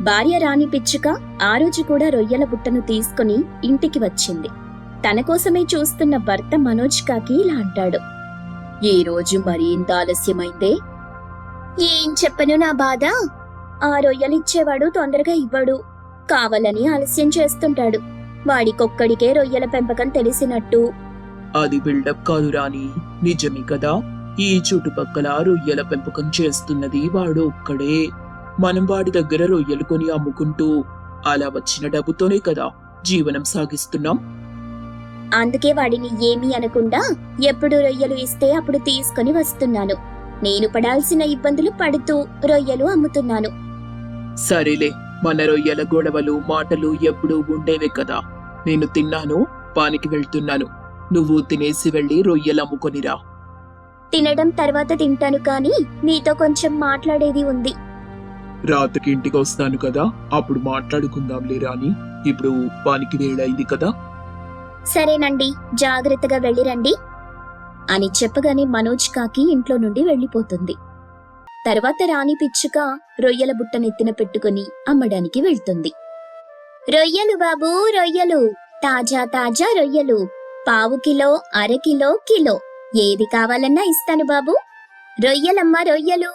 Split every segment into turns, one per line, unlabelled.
భార్య రాణి పిచ్చుక ఆ రోజు కూడా రొయ్యల బుట్టను తీసుకుని ఇంటికి వచ్చింది. తన కోసమే చూస్తున్న భర్త మనోజ్ కాకి ఇలా అంటాడు. ఈ రోజు మరీ ఇంత ఆలస్యమైందే? ఏం చెప్పను నా బాధ. ఆ రొయ్యలిచ్చేవాడు తొందరగా ఇవ్వడు, కావాలని ఆలస్యం చేస్తుంటాడు. వాడికొక్కడికే రొయ్యల పెంపకం తెలిసినట్టు.
అది బిల్డప్ కాదు రాణి, నిజమే కదా. ఈ చుట్టుపక్కల రొయ్యల పెంపకం చేస్తున్నది వాడు ఒక్కడే. మనం వాడి దగ్గర రొయ్యలు కొని అమ్ముకుంటూ అలా వచ్చిన డబ్బుతోనే కదా జీవనం సాగిస్తున్నాం.
అందుకే వాడిని ఏమీ అనకుండా ఎప్పుడు రొయ్యలు ఇస్తే అప్పుడు తీసుకుని వస్తున్నాను. నేను పడాల్సిన ఇబ్బందులు పడుతూ రొయ్యలు అమ్ముతున్నాను.
సరేలే, మన రొయ్యల గొడవలు మాటలు ఎప్పుడూ ఉండేవే కదా. నేను తిన్నాను, పానికి వెళ్తున్నాను. నువ్వు తినేసి వెళ్ళి రొయ్యలు అమ్ముకొనిరా.
తినడం తర్వాత తింటాను, కానీ నీతో కొంచెం మాట్లాడేది ఉంది.
రాత్రికి ఇంటికి వస్తాను కదా, అప్పుడు మాట్లాడుకుందాంలే రాణి. ఇప్పుడు పానికి వేళయింది కదా.
సరేనండి, జాగ్రత్తగా వెళ్ళిరండి అని చెప్పగానే మనోజ్ కాకి ఇంట్లో నుండి వెళ్లిపోతుంది. తర్వాత రాణి పిచ్చుక రొయ్యల బుట్టనెత్తిన పెట్టుకుని అమ్మడానికి వెళ్తుంది. రొయ్యలు బాబూ, రొయ్యలు, తాజా తాజా రొయ్యలు, పావు కిలో, అరకిలో, కిలో, ఏది కావాలన్నా ఇస్తాను బాబు. రొయ్యలమ్మా రొయ్యలు,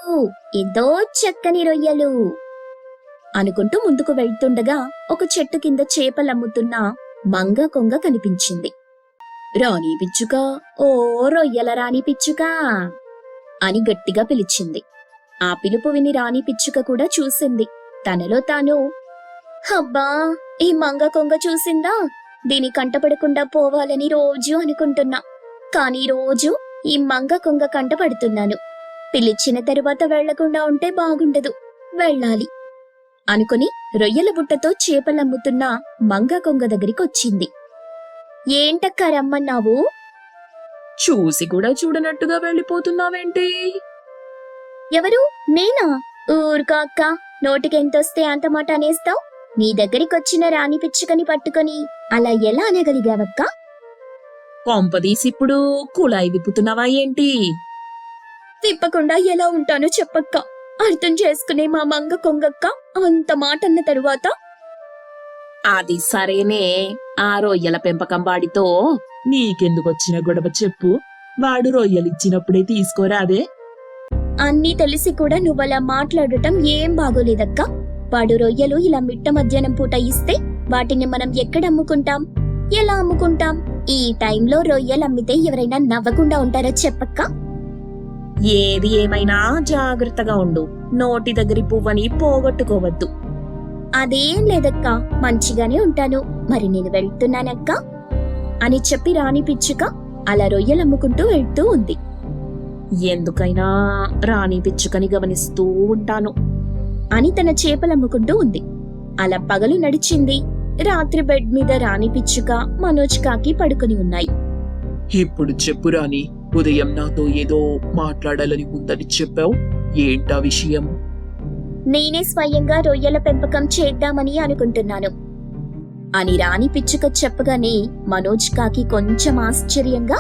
ఎంతో చక్కని రొయ్యలు అనుకుంటూ ముందుకు వెళ్తుండగా ఒక చెట్టు కింద చేపలమ్ముతున్న మంగ కొంగ కనిపించింది. రాణి పిచ్చుక, ఓ రొయ్యల రాణి పిచ్చుక అని గట్టిగా పిలిచింది. ఆ పిలుపు విని రాణి పిచ్చుక కూడా చూసింది. తనలో తాను, అబ్బా, ఈ మంగ కొంగ చూసిందా, దీని కంటపడకుండా పోవాలని రోజు అనుకుంటున్నా. కానీ రోజు ఈ మంగ కొంగ కంటపడుతున్నాను. పిలిచిన తరువాత వెళ్లకుండా ఉంటే బాగుండదు, వెళ్ళాలి అనుకుని రొయ్యల బుట్టతో చేపలమ్ముతున్న మంగ కొంగ దగ్గరికొచ్చింది. ఏంటక్కా రమ్మన్నావు?
చూసి కూడా చూడనట్టుగా వెళ్ళిపోతున్నావేంటి?
ఎవరు, నేనా? ఊరుకో అక్క, నోటికెంతొస్తే అంత మాట అనేస్తావు. నీ దగ్గరికొచ్చిన రాణి పిచ్చుకని పట్టుకొని అలా ఎలా అనగలిగావక్కా?
కొంపదీసిప్పుడు కుళాయి విప్పుతున్నావా ఏంటి?
తిప్పకుండా ఎలా ఉంటానో చెప్పక్క. అర్థం చేసుకునే మా మంగ కొంగక్క అంత మాట అన్న తరువాత.
అది సరేనే, ఆ రొయ్యల పెంపకం వాడితో నీకెందుకొచ్చిన గొడవ చెప్పు. వాడు రొయ్యలిచ్చినప్పుడే తీసుకోరాదే.
అన్నీ తెలిసి కూడా నువ్వలా మాట్లాడటం ఏం బాగోలేదక్క. వాడు రొయ్యలు ఇలా మిట్ట మధ్యాహ్నం పూట ఇస్తే వాటిని మనం ఎక్కడ అమ్ముకుంటాం, ఎలా అమ్ముకుంటాం? ఈ టైంలో రొయ్యలు అమ్మితే ఎవరైనా నవ్వకుండా ఉంటారో చెప్పక్క.
ఏది ఏమైనా జాగ్రత్తగా ఉండు, నోటి దగ్గరి పువ్వని పోగొట్టుకోవద్దు.
అదేం లేదక్క, మంచిగానే ఉంటాను. మరి నేను వెళ్తున్నానక్క అని చెప్పి రాణి పిచ్చుక అలా రొయ్యలమ్ముకుంటూ వెళ్తూ ఉంది.
ఎందుకైనా రాణి పిచ్చుకని గమనిస్తూ ఉంటాను
అని తన చేపలమ్ముకుంటూ ఉంది. అలా పగలు నడిచింది. రాత్రి బెడ్ మీద రాణి పిచ్చుక, మనోజ్ కాకి పడుకుని ఉన్నాయి.
ఇప్పుడు చెప్పు రాణి, ఉదయం నాతో ఏదో మాట్లాడాలని ఉందని చెప్పావు, ఏంటా విషయం?
నేనే స్వయంగా రొయ్యల పెంపకం చేద్దామని అనుకుంటున్నాను అని రాణి పిచ్చుక చెప్పగానే మనోజ్ కాకి కొంచెం ఆశ్చర్యంగా,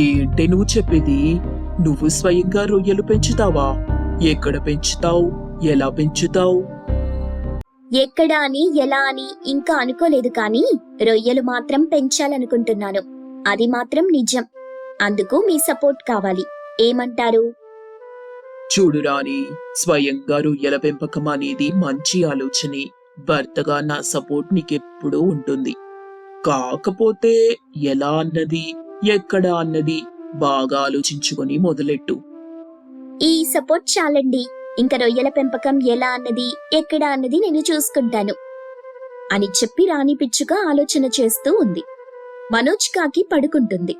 ఏంటి నువ్వు చెప్పేది? నువ్వు స్వయంగా రొయ్యలు పెంచుతావా? ఎక్కడ పెంచుతావు? ఎలా పెంచుతావు?
ఎక్కడా అని ఎలా అని ఇంకా అనుకోలేదు, కానీ రొయ్యలు మాత్రం పెంచాలనుకుంటున్నాను. అది మాత్రం నిజం. అందుకు మీ సపోర్ట్ కావాలి, ఏమంటారు?
చూడు రాణి, స్వయంగా రొయ్యల పెంపకం అనేది మంచి ఆలోచనే. భర్తగా నా సపోర్ట్ నీకెప్పుడూ ఉంటుంది. కాకపోతే ఎలా అన్నది, ఎక్కడ అన్నది బాగా ఆలోచించుకొని మొదలెట్టు.
ఈ సపోర్ట్ చాలండి. ఇంకా రొయ్యల పెంపకం ఎలా అన్నది, ఎక్కడ అన్నది నేను చూసుకుంటాను అని చెప్పి రాణి పిచ్చుక ఆలోచన చేస్తూ ఉంది. మనోజ్ కాకి పడుకుంటుంది.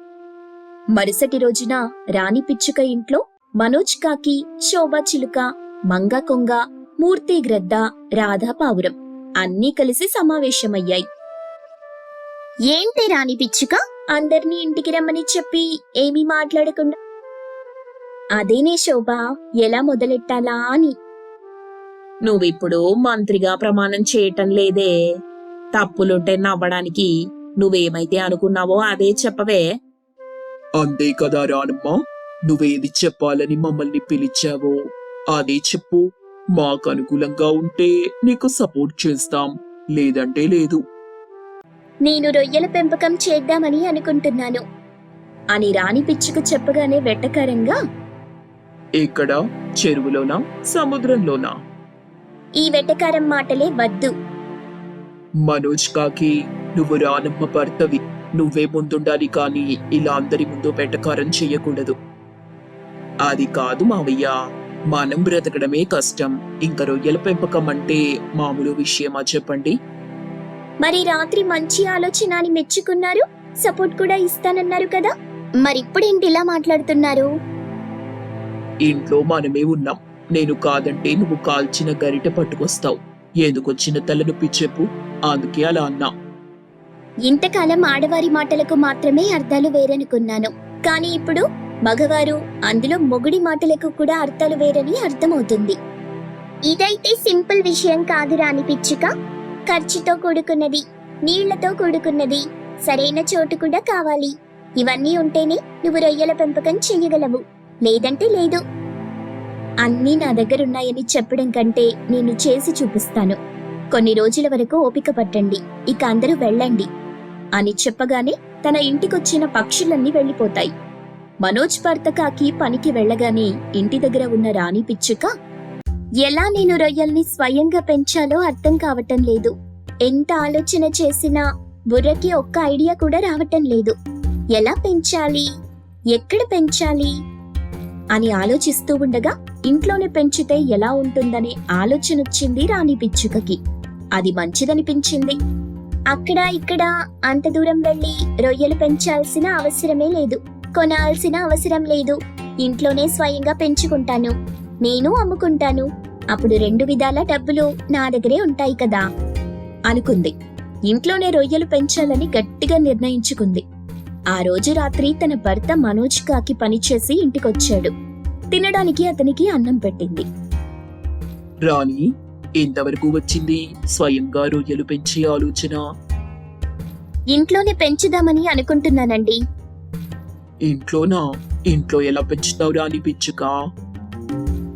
మరుసటి రోజున రాణి పిచ్చుక ఇంట్లో మనోజ్ కాకి, శోభా చిలుక, మంగ కొంగ, మూర్తి గ్రద్ద, రాధా పావురం అన్నీ కలిసి సమావేశమయ్యాయి. ఏంటి రాణి పిచ్చుక, అందర్నీ ఇంటికి రమ్మని చెప్పి ఏమీ మాట్లాడకుండా? అదేనే శోభా, ఎలా మొదలెట్టాలా అని.
నువ్విప్పుడు మంత్రిగా ప్రమాణం చేయటం లేదే. తప్పులుంటే నవ్వడానికి నువ్వేమైతే అనుకున్నావో అదే చెప్పవే. అంతే కదా రానమ్మా, నువ్వేది చెప్పాలని మమ్మల్ని పిలిచావో అదే చెప్పు. మాకు అనుకూలంగా ఉంటే నీకు సపోర్ట్ చేస్తాం, లేదంటే లేదు.
నేను రొయ్యల పెంపకం చేద్దామని అనుకుంటున్నాను అని రాణి పిచ్చుక చెప్పగానే వెటకారంగా,
ఎక్కడ? చెరువులోనా, సముద్రంలోనా?
ఈ వెటకారం మాటలే వద్దు.
మనోజ్ కాకి, నువ్వు రానమ్మ భర్తవి. నువ్వే ముందుండాలి కానీ ఇలా అందరి ముందు వెటకారం చెయ్యకూడదు. అది కాదు మావయ్య, మనం బ్రతకడమే కష్టం, ఇంకా రొయ్యల పెంపకం అంటే మామూలు విషయమా చెప్పండి?
మరి రాత్రి మంచి ఆలోచన అని మెచ్చుకున్నారు, సపోర్ట్ కూడా ఇస్తానన్నారు కదా, మరిప్పుడేంటి ఇలా మాట్లాడుతున్నారు?
ఇంట్లో మనమే ఉన్నాం. నేను కాదంటే నువ్వు కాల్చిన గరిటె పట్టుకొస్తావు. ఎందుకొచ్చిన తలనొప్పి చెప్పు, అందుకే అలా అన్నా.
ఇంతకాలం ఆడవారి మాటలకు మాత్రమే అర్థాలు వేరనుకున్నాను, కానీ ఇప్పుడు మగవారు, అందులో మొగుడి మాటలకు కూడా అర్థాలు వేరని అర్థమవుతుంది. ఇదైతే సింపుల్ విషయం కాదు రాణి పిచ్చుక. ఖర్చుతో కూడుకున్నది, నీళ్లతో కూడుకున్నది, సరైన చోటు కూడా కావాలి. ఇవన్నీ ఉంటేనే నువ్వు రొయ్యల పెంపకం చెయ్యగలవు, లేదంటే లేదు. అన్నీ నా దగ్గరున్నాయని చెప్పడం కంటే నేను చేసి చూపిస్తాను. కొన్ని రోజుల వరకు ఓపిక పట్టండి, ఇక అందరూ వెళ్ళండి అని చెప్పగానే తన ఇంటికొచ్చిన పక్షులన్నీ వెళ్ళిపోతాయి. మనోజ్ భర్త కాకి పనికి వెళ్ళగానే ఇంటి దగ్గర ఉన్న రాణి పిచ్చుక, ఎలా నేను రొయ్యల్ని స్వయంగా పెంచాలో అర్థం కావటం లేదు. ఎంత ఆలోచన చేసినా బుర్రకి ఒక్క ఐడియా కూడా రావటం లేదు. ఎలా పెంచాలి, ఎక్కడ పెంచాలి అని ఆలోచిస్తూ ఉండగా ఇంట్లోనే పెంచితే ఎలా ఉంటుందనే ఆలోచన వచ్చింది రాణి పిచ్చుకకి. అది మంచిదనిపించింది. అక్కడ ఇక్కడ అంత దూరం వెళ్లి రొయ్యలు పెంచాల్సిన అవసరమే లేదు, కొనాల్సిన అవసరం లేదు. ఇంట్లోనే స్వయంగా పెంచుకుంటాను, నేను అమ్ముకుంటాను. అప్పుడు 2 విధాల డబ్బులు నా దగ్గరే ఉంటాయి కదా అనుకుంది. ఇంట్లోనే రొయ్యలు పెంచాలని గట్టిగా నిర్ణయించుకుంది. ఆ రోజు రాత్రి తన భర్త మనోజ్ కాకి పనిచేసి ఇంటికొచ్చాడు. తినడానికి అతనికి అన్నం పెట్టింది.
రాణి, ఎంతవరకు వచ్చింది స్వయంగా రొయ్యలు పెంచే ఆలోచన?
ఇంట్లోనే పెంచుదామని అనుకుంటున్నానండి.
ఇంట్లోనా? ఇంట్లో ఎలా పెంచుతావు రాణి పిచ్చుక?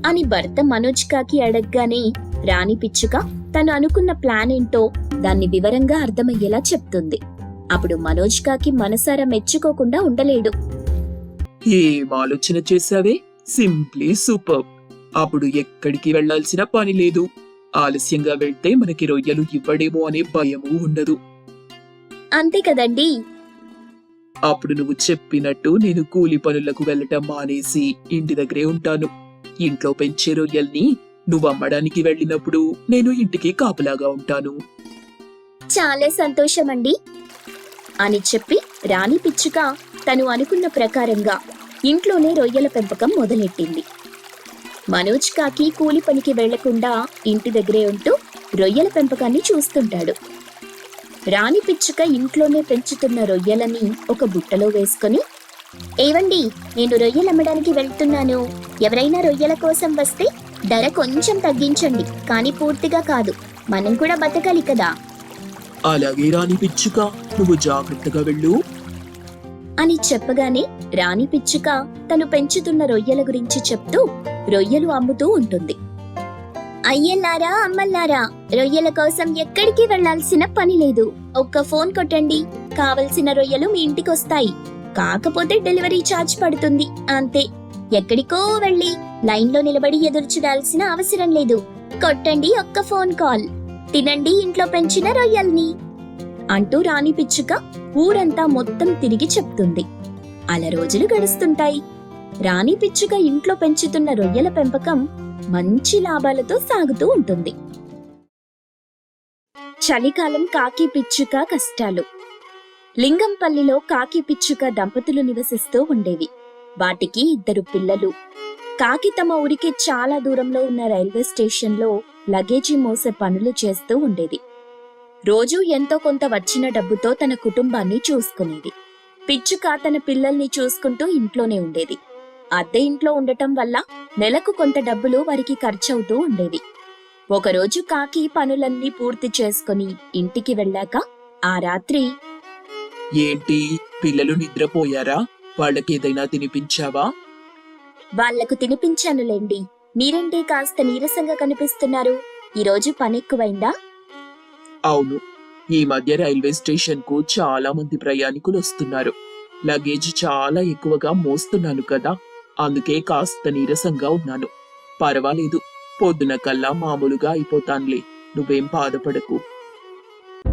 అని భర్త మనోజ్ కాకి అడగగానే రాణి పిచ్చుక తను అనుకున్న ప్లాన్ ఏంటో దాన్ని వివరంగా అర్థమయ్యేలా చెప్తుంది. అప్పుడు మనోజ్ కాకి మనసారా మెచ్చుకోకుండా ఉండలేడు.
ఏం ఆలోచన చేశావే, సింప్లీ సూపర్. అప్పుడు ఎక్కడికి వెళ్లాల్సిన పని లేదు. ఆలస్యంగా వెళ్తే మనకి రొయ్యలు ఇవ్వడేమో అనే భయమూ ఉండదు.
అంతే కదండి.
అప్పుడు నువ్వు చెప్పినట్టు నేను కూలి పనులకు వెళ్ళటం మానేసి ఇంటి దగ్గరే ఉంటాను. ఇంట్లో పెంచే రొయ్యల్ని నువ్వు అమ్మడానికి వెళ్ళినప్పుడు నేను ఇంటికి కాపలాగా ఉంటాను.
చాలా సంతోషమండి అని చెప్పి రాణి పిచ్చుక తను అనుకున్న ప్రకారంగా ఇంట్లోనే రొయ్యల పెంపకం మొదలెట్టింది. మనోజ్ కాకి కూలి పనికి వెళ్లకుండా ఇంటి దగ్గరే ఉంటూ రొయ్యల పెంపకాన్ని చూస్తుంటాడు. రాణి పిచ్చుక ఇంట్లోనే పెంచుతున్న రొయ్యలని ఒక బుట్టలో వేసుకొని, ఏవండి, నేను రొయ్యలు అమ్మడానికి వెళ్తున్నాను, ఎవరైనా రొయ్యల కోసం వస్తే ధర కొంచెం తగ్గించండి, కానీ పూర్తిగా కాదు, మనం కూడా బతకాలి కదా.
అలాగే రాణి పిచ్చుక, నువ్వు జాగ్రత్తగా వెళ్ళు
అని చెప్పగానే రాణి పిచ్చుక తను పెంచుతున్న రొయ్యల గురించి చెప్తూ రొయ్యలు అమ్ముతూ ఉంటుంది. అయ్యల్లారా, అమ్మల్లారా, రొయ్యల కోసం ఎక్కడికి వెళ్లాల్సిన పని లేదు. ఒక్క ఫోన్ కొట్టండి, కావలసిన రొయ్యలు మీ ఇంటికొస్తాయి. కాకపోతే డెలివరీ ఛార్జ్ పడుతుంది, అంతే. ఎక్కడికో వెళ్లి లైన్లో నిలబడి ఎదురు చూడాల్సిన అవసరం లేదు. కొట్టండి ఒక్క ఫోన్ కాల్, తినండి ఇంట్లో పెంచిన రొయ్యల్ని అంటూ రాణి పిచ్చుక ఊరంతా మొత్తం తిరిగి చెప్తుంది. అలా రోజులు గడుస్తుంటాయి. రాణి పిచ్చుక ఇంట్లో పెంచుతున్న రొయ్యల పెంపకం మంచి లాభాలతో సాగుతూ ఉంటుంది. చలికాలం కాకి పిచ్చుక కష్టాలు. లింగంపల్లిలో కాకి పిచ్చుక దంపతులు నివసిస్తూ ఉండేవి. వాటికి 2 పిల్లలు. కాకి తమ ఊరికి చాలా దూరంలో ఉన్న రైల్వే స్టేషన్లో లగేజీ మోసే పనులు చేస్తూ ఉండేది. రోజూ ఎంతో కొంత వచ్చిన డబ్బుతో తన కుటుంబాన్ని చూసుకునేది. పిచ్చుక తన పిల్లల్ని చూసుకుంటూ ఇంట్లోనే ఉండేది. అద్దె ఇంట్లో ఉండటం వల్ల నెలకు కొంత డబ్బులు వారికి ఖర్చవుతూ ఉండేవి. ఒకరోజు కాకి పనులన్నీ పూర్తి చేసుకుని ఇంటికి వెళ్ళాక ఆ రాత్రి,
ఏంటి, పిల్లలు నిద్రపోయారా? వాళ్ళకి ఏదైనా తినిపించావా?
వాళ్లకు తినిపించానులేండి, మీరేంటి కాస్త నీరసంగా కనిపిస్తున్నారు? ఈరోజు పని ఎక్కువైందా?
అవును, ఈ మధ్య రైల్వే స్టేషన్ కు చాలా మంది ప్రయాణికులు వస్తున్నారు. లగేజ్ చాలా ఎక్కువగా మోస్తున్నాను కదా, అందుకే కాస్త నీరసంగా ఉన్నాను. పర్వాలేదు, పొద్దున కల్లా మామూలుగా అయిపోతానులే, నువ్వేం బాధపడకు.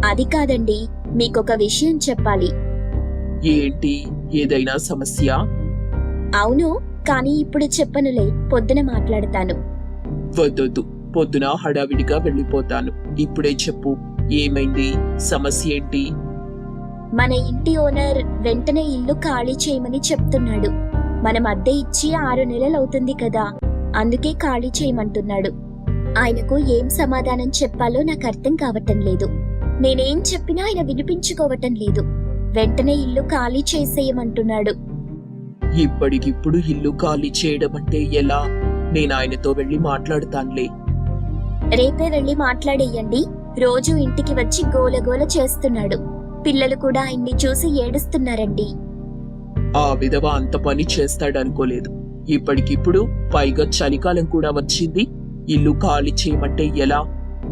అది కాదండి, మీకొక విషయం చెప్పాలి.
ఏంటి, ఏదైనా సమస్య?
అవును, కానీ ఇప్పుడు చెప్పనులే, పొద్దున మాట్లాడతాను.
వద్దొద్దు, పొద్దున హడావిడిగా వెళ్ళిపోతాను. ఇప్పుడే చెప్పు, ఏమైంది, సమస్య ఏంటి?
మన ఇంటి ఓనర్ వెంటనే ఇల్లు ఖాళీ చేయమని చెప్తున్నాడు. మనం అద్దె ఇచ్చి 6 నెలలవుతుంది కదా, అందుకే ఖాళీ చేయమంటున్నాడు. ఆయనకు ఏం సమాధానం చెప్పాలో నాకు అర్థం కావటం లేదు. నేనేం చెప్పినా ఆయన వినిపించుకోవటం లేదు. వెంటనే ఇల్లు ఖాళీ చేసేయమంటున్నాడు.
ఇప్పటికిప్పుడు ఇల్లు ఖాళీ చేయడం అంటే ఎలా? నేను ఆయనతో వెళ్ళి మాట్లాడుతానులే.
రేపే వెళ్లి మాట్లాడేయండి. రోజు ఇంటికి వచ్చి గోలగోల చేస్తున్నాడు. పిల్లలు కూడా ఆయన్ని చూసి ఏడుస్తున్నారండి.
ఆ విధవ అంత పని చేస్తాడనుకోలేదు. ఇప్పటికిప్పుడు పైగా చలికాలం కూడా వచ్చింది, ఇల్లు ఖాళీ చేయమంటే ఎలా?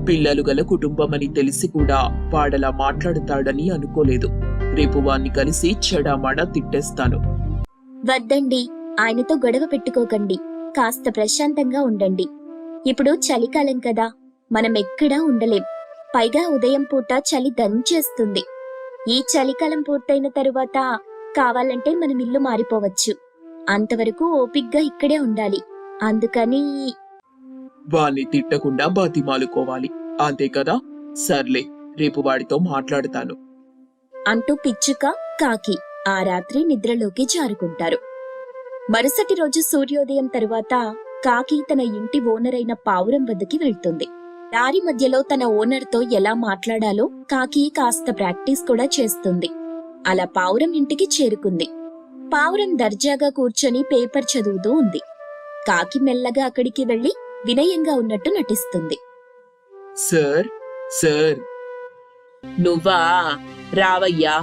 పిల్లలు గల కుటుంబం అని తెలిసి కూడా వాడలా మాట్లాడతాడని అనుకోలేదు. రేపు వాణ్ణి కలిసి చెడామాడా తిట్టేస్తాను.
వద్దండి, ఆయనతో గొడవ పెట్టుకోకండి. కాస్త ప్రశాంతంగా ఉండండి. ఇప్పుడు చలికాలం కదా, మనం ఎక్కడా ఉండలేం. పైగా ఉదయం పూట చలి దంచేస్తుంది. ఈ చలికాలం పూర్తయిన తరువాత కావాలంటే మనం ఇల్లు మారిపోవచ్చు. అంతవరకు ఓపిగ్గా ఇక్కడే ఉండాలి. అందుకని
వాణ్ణి తిట్టకుండా బతిమాలుకోవాలి, అంతే కదా? సర్లే, రేపు వాడితో మాట్లాడతాను.
అంటూ పిచ్చుక, కాకి ఆ రాత్రి నిద్రలోకి జారుకుంటారు. మరుసటి రోజు సూర్యోదయం తరువాత కాకి తన ఇంటి ఓనర్ అయిన పావురం వద్దకి వెళ్తుంది. దారి మధ్యలో తన ఓనర్తో ఎలా మాట్లాడాలో కాకి కాస్త ప్రాక్టీస్ కూడా చేస్తుంది. అలా పావురం ఇంటికి చేరుకుంది. పావురం దర్జాగా కూర్చొని పేపర్ చదువుతూ ఉంది. కాకి మెల్లగా అక్కడికి వెళ్లి వినయంగా ఉన్నట్టు నటిస్తుంది.
Sir, sir.
నువ్వా? రావయ్యా.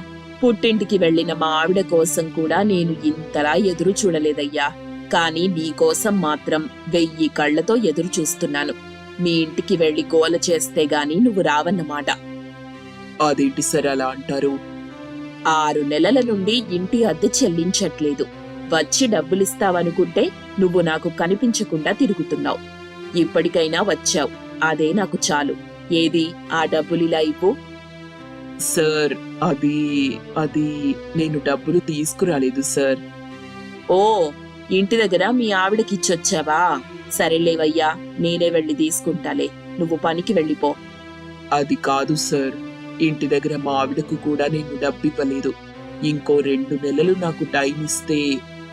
పుట్టింటికి వెళ్లిన మా ఆవిడ కోసం కూడా నేను ఇంతలా ఎదురు చూడలేదయ్యా. కాని నీకోసం మాత్రం 1000 కళ్లతో ఎదురు చూస్తున్నాను. మీ ఇంటికి వెళ్లి గోల చేస్తే గాని నువ్వు రావన్నమాట.
అదేంటి సార్ అలా అంటారు?
6 నెలల నుండి ఇంటి అద్దె చెల్లించట్లేదు. వచ్చి డబ్బులిస్తావనుకుంటే నువ్వు నాకు కనిపించకుండా తిరుగుతున్నావు. ఇప్పటికైనా వచ్చావు, అదే నాకు చాలు. ఏది ఆ డబ్బులిలా ఇవ్వు.
సార్, అది నేను డబ్బులు తీసుకురాలేదు సార్.
ఓ, ఇంటి దగ్గర మీ ఆవిడకిచ్చొచ్చావా? సరేలేవయ్యా, నేనే వెళ్లి తీసుకుంటాలే. నువ్వు పనికి వెళ్ళిపో.
అది కాదు సార్, ఇంటి దగ్గర మా ఆవిడకు కూడా నేను డబ్బు ఇవ్వలేదు. ఇంకో 2 నెలలు నాకు టైం ఇస్తే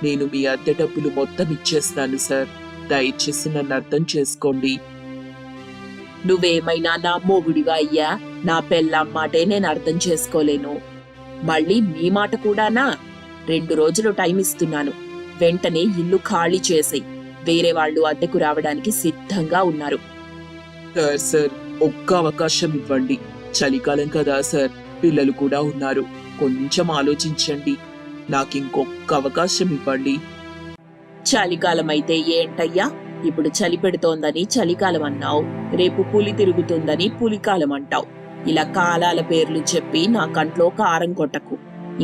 నేను మీ అద్దె డబ్బులు మొత్తం ఇచ్చేస్తాను సార్. దయచేసి నన్ను అర్థం చేసుకోండి.
నువ్వేమైనా నా మొగుడివా అయ్యా? నా పెళ్ళాం మాటే నేను అర్థం చేసుకోలేను. మళ్ళీ నీ మాట కూడానా? 2 రోజులు టైం ఇస్తున్నాను. వెంటనే ఇల్లు ఖాళీ చేసేయ్. వేరే వాళ్ళు అద్దెకు రావడానికి సిద్ధంగా ఉన్నారు.
సార్, ఒక్క అవకాశం ఇవ్వండి. చలికాలం కదా సార్, పిల్లలు కూడా ఉన్నారు. కొంచెం ఆలోచించండి. నాకింకొక్క అవకాశం ఇవ్వండి.
చలికాలం అయితే ఏంటయ్యా? ఇప్పుడు చలి పెడుతోందని చలికాలం అన్నావు, రేపు పులి తిరుగుతుందని పులికాలం అంటావు. ఇలా కాలాల పేర్లు చెప్పి నా కంట్లో కారం కొట్టకు.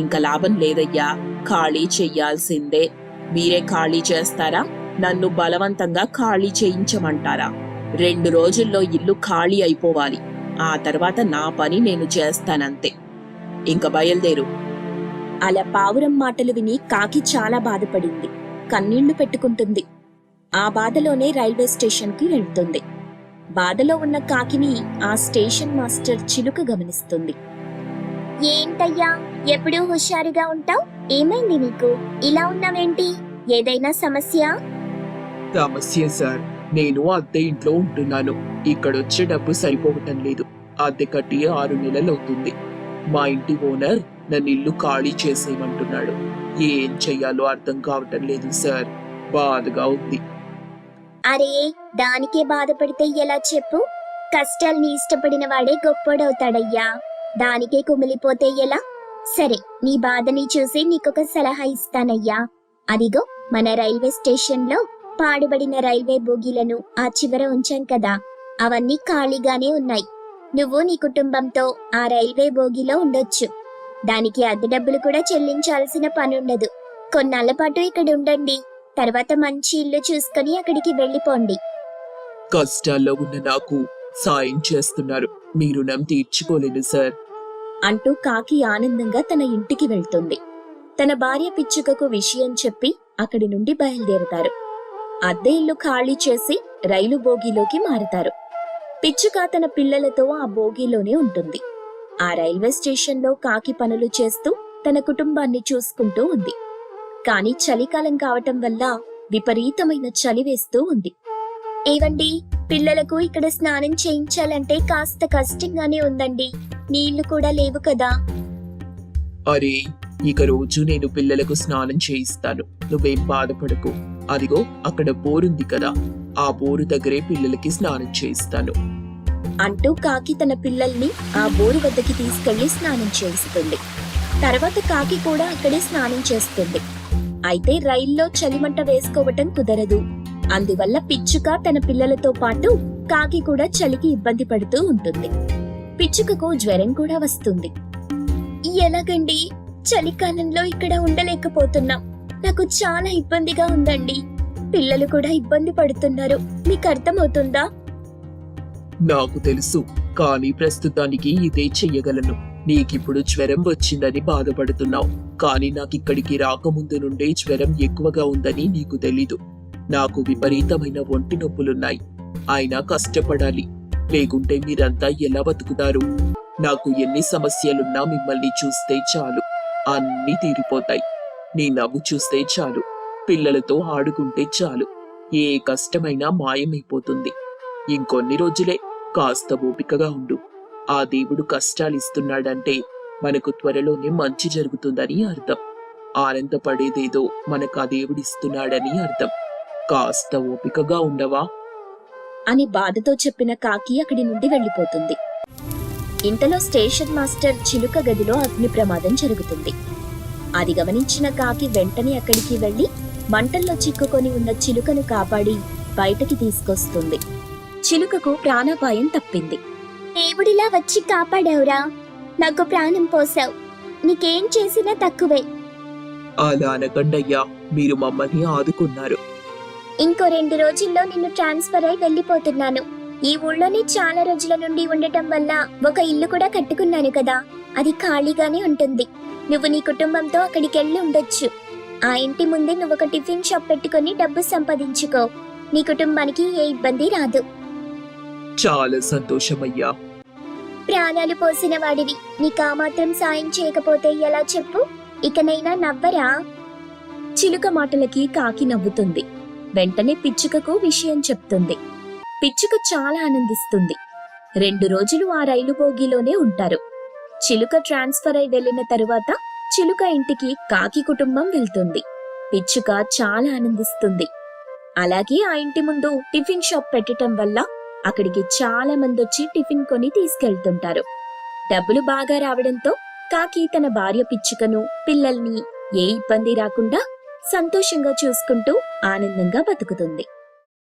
ఇంకా లాభం లేదయ్యా, ఖాళీ చెయ్యాల్సిందే. మీరే ఖాళీ చేస్తారా? నన్ను బలవంతంగా ఖాళీ చేయించమంటారా? 2 రోజుల్లో ఇల్లు ఖాళీ అయిపోవాలి. ఆ తర్వాత నా పని నేను చేస్తానంతే. ఇంక బయలుదేరు.
అలా పావురం మాటలు విని కాకి చాలా బాధపడింది. కన్నీళ్లు పెట్టుకుంటుంది. ఆ బాధలోనే రైల్వే స్టేషన్కి వెళ్తుంది. బాధలో ఉన్న కాకిని ఆ స్టేషన్ మాస్టర్ చిలుక గమనిస్తుంది. ఏంటయ్యా, ఎప్పుడూ హుషారుగా ఉంటావు? ఏమైంది నీకు? ఇలా ఉన్నావేంటి? ఏదైనా సమస్య?
సమస్య సార్, నేను అద్దె ఇంట్లో ఉంటున్నాను. ఇక్కడొచ్చే డబ్బు సరిపోవటం లేదు. అద్దె కట్టి 6 నెలలవుతుంది. మా ఇంటి ఓనర్ నన్ను ఇల్లు ఖాళీ చేసేయమంటున్నాడు. ఏం చెయ్యాలో అర్థం కావటం లేదు సార్. బాధగా ఉంది.
అరే, దానికే బాధపడితే ఎలా చెప్పు? కష్టాల్ని ఇష్టపడిన వాడే గొప్పోడవుతాడయ్యా. దానికే కుమిలిపోతే ఎలా? సరే, నీ బాధని చూసి నీకొక సలహా ఇస్తానయ్యా. అదిగో మన రైల్వే స్టేషన్లో పాడుబడిన రైల్వే బోగీలను ఆ చివర ఉంచాం కదా, అవన్నీ ఖాళీగానే ఉన్నాయి. నువ్వు నీ కుటుంబంతో ఆ రైల్వే బోగీలో ఉండొచ్చు. దానికి అద్దె డబ్బులు కూడా చెల్లించాల్సిన పనుండదు. కొన్నాళ్ల పాటు ఇక్కడ ఉండండి. తర్వాత మంచి ఇల్లు చూసుకొని అక్కడికి వెళ్ళిపోండి.
కష్టాల్లో ఉన్న నాకు సాయం చేస్తున్నారు. మీ రుణం తీర్చుకోలేను సార్.
అంటూ కాకి ఆనందంగా తన ఇంటికి వెళ్తుంది. తన భార్య పిచ్చుకకు విషయం చెప్పి అక్కడి నుండి బయలుదేరతారు. అద్దె ఇల్లు ఖాళీ చేసి రైలు బోగీలోకి మారుతారు. పిచ్చుక తన పిల్లలతో ఆ బోగీలోనే ఉంటుంది. ఆ రైల్వే స్టేషన్లో కాకి పనులు చేస్తూ తన కుటుంబాన్ని చూసుకుంటూ ఉంది. కాని చలికాలం కావటం వల్ల విపరీతమైన చలి వేస్తూ ఉంది. ఏవండి, పిల్లలకు ఇక్కడ స్నానం చేయించాలంటే కాస్త కష్టంగానే ఉందండి. నీళ్లు కూడా లేవు కదా.
అరే, ఇక రోజు నేను పిల్లలకు స్నానం చేయిస్తాను. నువ్వేం బాధపడకు. అదిగో అక్కడ బోరుంది కదా, ఆ బోరు దగ్గరే పిల్లలకి స్నానం చేయిస్తాను
అంటూ కాకి తన పిల్లల్ని ఆ బోరు వద్దకి తీసుకెళ్లి స్నానం చేయిస్తుంది. తర్వాత కాకి కూడా అక్కడే స్నానం చేస్తుంది. అయితే రైల్లో చలిమంట వేసుకోవటం కుదరదు. అందువల్ల పిచ్చుక తన పిల్లలతో పాటు కాకి కూడా చలికి ఇబ్బంది పడుతూ ఉంటుంది. పిచ్చుకకు జ్వరం కూడా వస్తుంది. ఎలాగండి, చలికాలంలో ఇక్కడ ఉండలేకపోతున్నాం. నాకు చాలా ఇబ్బందిగా ఉందండి. పిల్లలు కూడా ఇబ్బంది పడుతున్నారు. మీకు అర్థమవుతుందా?
నాకు తెలుసు, కానీ ప్రస్తుతానికి ఇదే చెయ్యగలను. నీకిప్పుడు జ్వరం వచ్చిందని బాధపడుతున్నావు, కానీ నాకిక్కడికి రాకముందు నుండే జ్వరం ఎక్కువగా ఉందని నీకు తెలీదు. నాకు విపరీతమైన ఒంటి నొప్పులున్నాయి. అయినా కష్టపడాలి, లేకుంటే మీరంతా ఎలా బతుకుతారు? నాకు ఎన్ని సమస్యలున్నా మిమ్మల్ని చూస్తే చాలు, అన్నీ తీరిపోతాయి. నీ నవ్వు చూస్తే చాలు, పిల్లలతో ఆడుకుంటే చాలు, ఏ కష్టమైనా మాయమైపోతుంది. ఇంకొన్ని రోజులే, కాస్త ఓపికగా ఉండు. ఆ దేవుడు కష్టాలిస్తున్నాడంటే మనకు త్వరలోనే మంచి జరుగుతుందని అర్థం. ఆనందపడేదేదో మనకు ఆ దేవుడిస్తున్నాడని అర్థం. కాస్త ఓపికగా ఉండవా
అని బాధతో చెప్పిన కాకి అక్కడి నుండి వెళ్లిపోతుంది. ఇంతలో స్టేషన్ మాస్టర్ చిలుక గదిలో అగ్ని ప్రమాదం జరుగుతుంది. అది గమనించిన కాకి వెంటనే అక్కడికి వెళ్లి మంటల్లో చిక్కుకొని ఉన్న చిలుకను కాపాడి బయటకి తీసుకొస్తుంది. చిలుకకు ప్రాణాపాయం తప్పింది. దేవుడిలా వచ్చి కాపాడావురా, నాకు ప్రాణం పోసావు. నీకేం చేసినా తక్కువే.
అలా అనకండయ్యా, మీరు మమ్మల్ని ఆదుకున్నారు.
ఇంకో 2 రోజుల్లో నిన్ను ట్రాన్స్ఫర్ అయి వెళ్ళిపోతున్నాను. ఈ ఊళ్ళోనే చాలా రోజుల నుండి ఉండటం వల్ల ఒక ఇల్లు కూడా కట్టుకున్నాను కదా, అది ఖాళీగానే ఉంటుంది. నువ్వు నీ కుటుంబంతో అక్కడికెళ్ళి ఉండొచ్చు. ఆ ఇంటి ముందే నువ్వు ఒక టిఫిన్ షాప్ పెట్టుకుని డబ్బు సంపాదించుకో. నీ కుటుంబానికి ఏ ఇబ్బంది రాదు.
చాలా సంతోషమయ్యా.
ప్రాణాలు పోసిన వాడివి, నీకా మాత్రం సాయం చేయకపోతే ఎలా చెప్పు? ఇకనైనా నవ్వరా? చిలుక మాటలకి కాకి నవ్వుతుంది. వెంటనే పిచ్చుకకు విషయం చెప్తుంది. పిచ్చుక చాలా ఆనందిస్తుంది. 2 రోజులు ఆ రైలు బోగీలోనే ఉంటారు. చిలుక ట్రాన్స్ఫర్ అయి వెళ్లిన తరువాత చిలుక ఇంటికి కాకి కుటుంబం వెళ్తుంది. పిచ్చుక చాలా ఆనందిస్తుంది. అలాగే ఆ ఇంటి ముందు టిఫిన్ షాప్ పెట్టడం వల్ల అక్కడికి చాలా మంది వచ్చి టిఫిన్ కొని తీసుకెళ్తుంటారు. డబ్బులు బాగా రావడంతో కాకి తన భార్య పిచ్చుకను, పిల్లల్ని ఏ ఇబ్బంది రాకుండా సంతోషంగా చూసుకుంటూ ఆనందంగా బతుకుతుంది.